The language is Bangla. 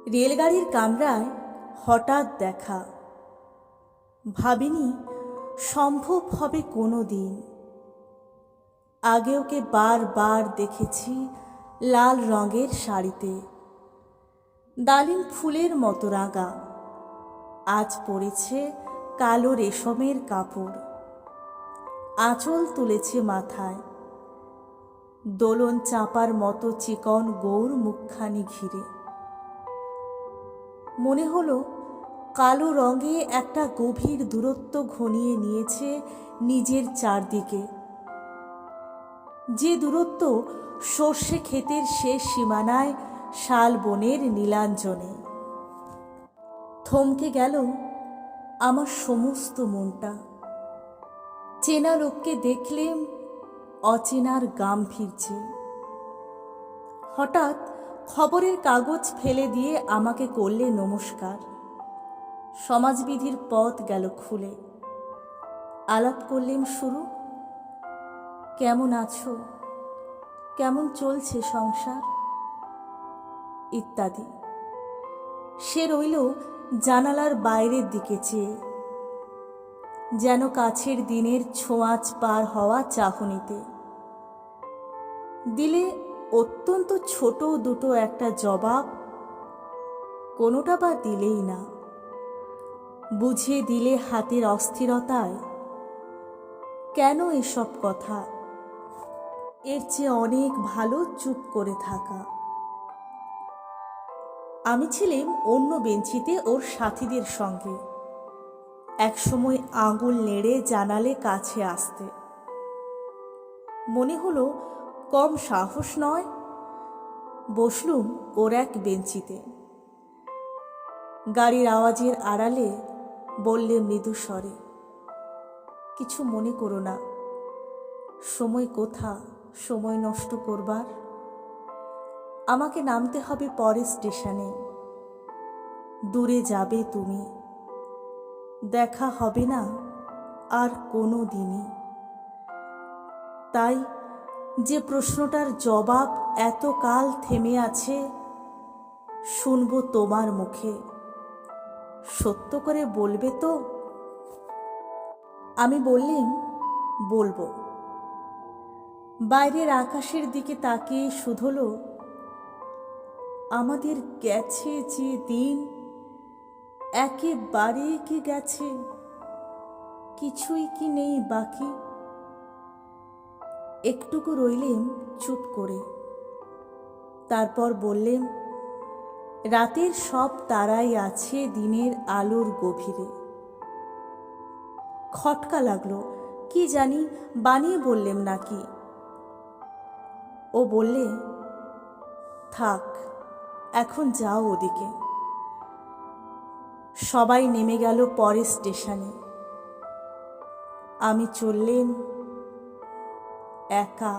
রেলগাড়ির কামরায় হঠাৎ দেখা, ভাবিনি সম্ভব হবে কোনো দিন। আগে ওকে বারবার দেখেছি লাল রঙের শাড়িতে, ডালিম ফুলের মতো রাঙা। আজ পরেছে কালো রেশমের কাপড়, আঁচল তুলেছে মাথায়, দোলন চাঁপার মতো চিকন গৌর মুখখানি ঘিরে। মনে হলো কালো রঙে একটা গভীর দূরত্ব ঘনিয়ে নিয়েছে নিজের চারদিকে, যে দূরত্ব সর্ষে ক্ষেতের শেষ সীমানায় শাল বনের নীলাঞ্জনে। থমকে গেল আমার সমস্ত মনটা। চেনা লোককে দেখলেম অচেনার গাম ফিরছে। হঠাৎ খবরের কাগজ ফেলে দিয়ে আমাকে করলে নমস্কার। সমাজবিধির পথ গেল খুলে। আলাপ করলেম শুরু, কেমন আছো, কেমন চলছে সংসার ইত্যাদি। সে রইল জানালার বাইরের দিকে চেয়ে, যেন কাছের দিনের ছোঁয়াচ পার হওয়া চাহনিতে। দিলে অত্যন্ত ছোট দুটো একটা জবাব, কোনোটা বা দিলেই না। বুঝিয়ে দিলে হাতের অস্থিরতায়, কেন এসব কথা, এর চেয়ে অনেক ভালো চুপ করে থাকা। আমি ছিলাম অন্য বেঞ্চিতে ওর সাথীদের সঙ্গে। একসময় আঙুল নেড়ে জানালে কাছে আসতে। মনে হলো কম সাহস নয়। বসলুম ওর এক বেঞ্চিতে। গাড়ির আওয়াজের আড়ালে বললে মৃদু স্বরে, কিছু মনে করো না, সময় কোথা সময় নষ্ট করবার। আমাকে নামতে হবে পরের স্টেশনে। দূরে যাবে তুমি, দেখা হবে না আর কোনো দিনই। তাই যে প্রশ্নটার জবাব এতকাল থেমে আছে, শুনবো তোমার মুখে। সত্য করে বলবে তো? আমি বললেম, বলবো। বাইরের আকাশের দিকে তাকিয়ে শুধলো, আমাদের গেছে যে দিন, একেবারে কি গেছে, কিছুই কি নেই বাকি। একটুকু রইলেম চুপ করে। তারপর বললেম, রাতের সব তারাই আছে দিনের আলোর গভীরে। খটকা লাগলো, কি জানি বানিয়ে বললেম নাকি। ও বললে, থাক, এখন যাও ওদিকে। সবাই নেমে গেল পরের স্টেশনে। আমি চললেম একা।